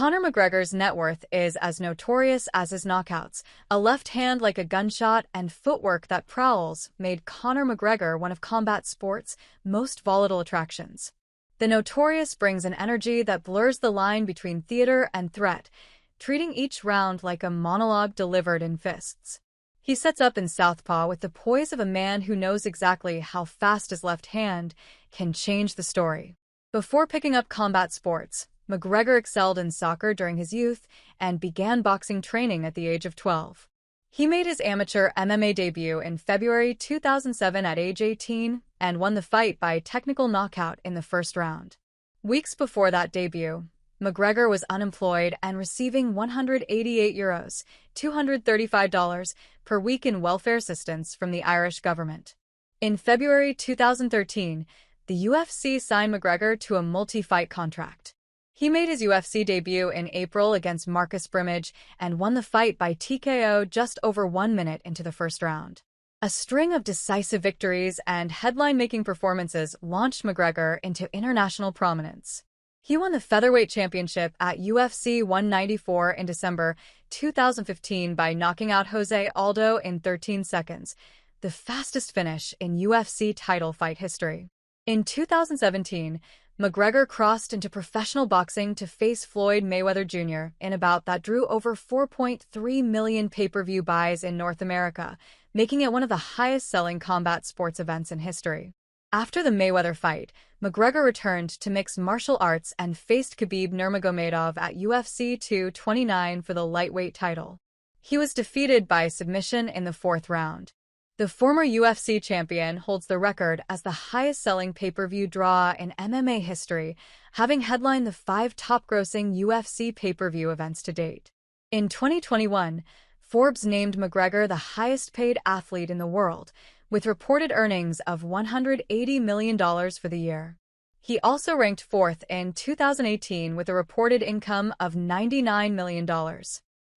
Conor McGregor's net worth is as notorious as his knockouts. A left hand like a gunshot and footwork that prowls made Conor McGregor one of combat sport's most volatile attractions. The Notorious brings an energy that blurs the line between theater and threat, treating each round like a monologue delivered in fists. He sets up in southpaw with the poise of a man who knows exactly how fast his left hand can change the story. Before picking up combat sports, McGregor excelled in soccer during his youth and began boxing training at the age of 12. He made his amateur MMA debut in February 2007 at age 18 and won the fight by technical knockout in the first round. Weeks before that debut, McGregor was unemployed and receiving €188, $235 per week in welfare assistance from the Irish government. In February 2013, the UFC signed McGregor to a multi-fight contract. He made his UFC debut in April against Marcus Brimage and won the fight by TKO just over 1 minute into the first round. A string of decisive victories and headline-making performances launched McGregor into international prominence. He won the featherweight championship at UFC 194 in December 2015 by knocking out Jose Aldo in 13 seconds, the fastest finish in UFC title fight history. In 2017, McGregor crossed into professional boxing to face Floyd Mayweather Jr. in a bout that drew over 4.3 million pay-per-view buys in North America, making it one of the highest-selling combat sports events in history. After the Mayweather fight, McGregor returned to mixed martial arts and faced Khabib Nurmagomedov at UFC 229 for the lightweight title. He was defeated by submission in the fourth round. The former UFC champion holds the record as the highest-selling pay-per-view draw in MMA history, having headlined the 5 top-grossing UFC pay-per-view events to date. In 2021, Forbes named McGregor the highest-paid athlete in the world, with reported earnings of $180 million for the year. He also ranked 4th in 2018 with a reported income of $99 million.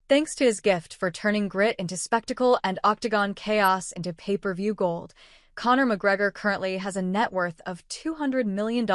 Thanks to his gift for turning grit into spectacle and octagon chaos into pay-per-view gold, Conor McGregor currently has a net worth of $200 million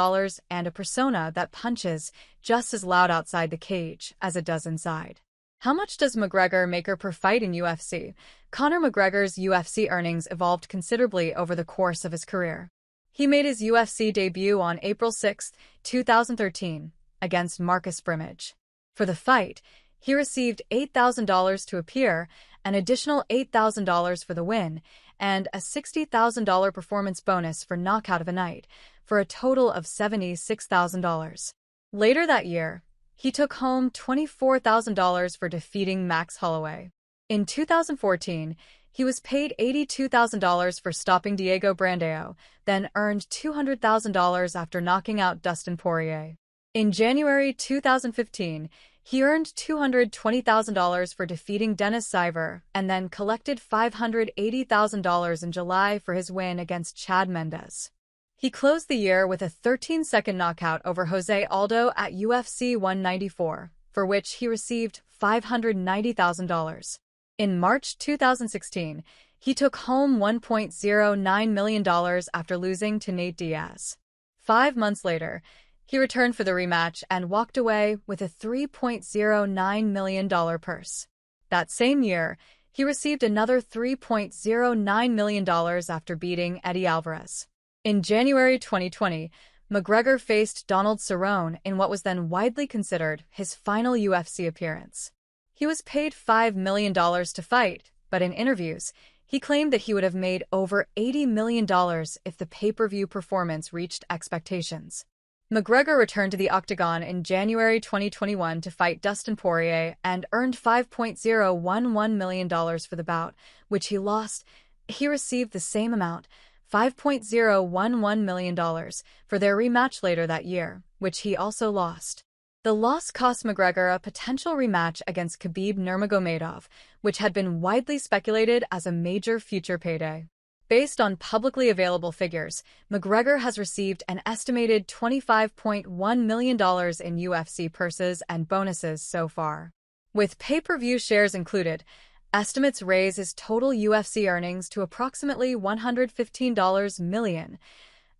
and a persona that punches just as loud outside the cage as it does inside. How much does McGregor make per fight in UFC? Conor McGregor's UFC earnings evolved considerably over the course of his career. He made his UFC debut on April 6, 2013, against Marcus Brimage. For the fight, he received $8,000 to appear, an additional $8,000 for the win, and a $60,000 performance bonus for knockout of a night, for a total of $76,000. Later that year, he took home $24,000 for defeating Max Holloway. In 2014, he was paid $82,000 for stopping Diego Brandao, then earned $200,000 after knocking out Dustin Poirier. In January 2015, he earned $220,000 for defeating Dennis Siver and then collected $580,000 in July for his win against Chad Mendes. He closed the year with a 13-second knockout over Jose Aldo at UFC 194, for which he received $590,000. In March 2016, he took home $1.09 million after losing to Nate Diaz. 5 months later, he returned for the rematch and walked away with a $3.09 million purse. That same year, he received another $3.09 million after beating Eddie Alvarez. In January 2020, McGregor faced Donald Cerrone in what was then widely considered his final UFC appearance. He was paid $5 million to fight, but in interviews, he claimed that he would have made over $80 million if the pay-per-view performance reached expectations. McGregor returned to the octagon in January 2021 to fight Dustin Poirier and earned $5.011 million for the bout, which he lost. He received the same amount, $5.011 million, for their rematch later that year, which he also lost. The loss cost McGregor a potential rematch against Khabib Nurmagomedov, which had been widely speculated as a major future payday. Based on publicly available figures, McGregor has received an estimated $25.1 million in UFC purses and bonuses so far. With pay-per-view shares included, estimates raise his total UFC earnings to approximately $115 million.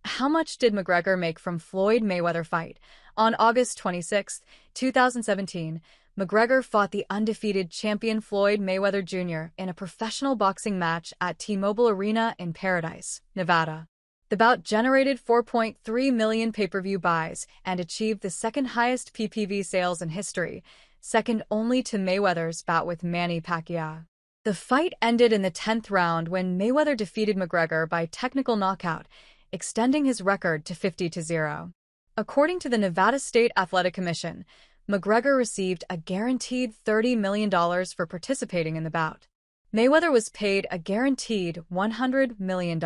How much did McGregor make from Floyd Mayweather fight? On August 26, 2017, McGregor fought the undefeated champion Floyd Mayweather Jr. in a professional boxing match at T-Mobile Arena in Paradise, Nevada. The bout generated 4.3 million pay-per-view buys and achieved the second-highest PPV sales in history, second only to Mayweather's bout with Manny Pacquiao. The fight ended in the 10th round when Mayweather defeated McGregor by technical knockout, extending his record to 50-0. According to the Nevada State Athletic Commission, McGregor received a guaranteed $30 million for participating in the bout. Mayweather was paid a guaranteed $100 million.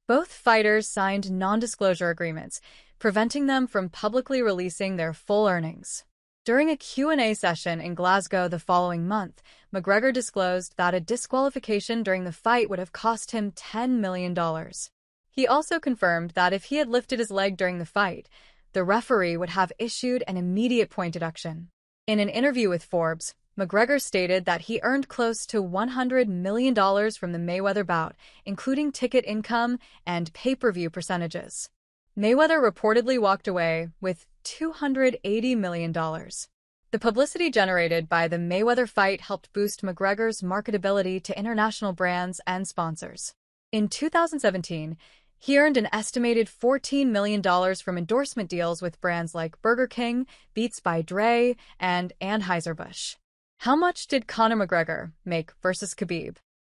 Both fighters signed non-disclosure agreements, preventing them from publicly releasing their full earnings. During a Q&A session in Glasgow the following month, McGregor disclosed that a disqualification during the fight would have cost him $10 million. He also confirmed that if he had lifted his leg during the fight, the referee would have issued an immediate point deduction. In an interview with Forbes, McGregor stated that he earned close to $100 million from the Mayweather bout, including ticket income and pay-per-view percentages. Mayweather reportedly walked away with $280 million. The publicity generated by the Mayweather fight helped boost McGregor's marketability to international brands and sponsors. In 2017, he earned an estimated $14 million from endorsement deals with brands like Burger King, Beats by Dre, and Anheuser-Busch. How much did Conor McGregor make versus Khabib?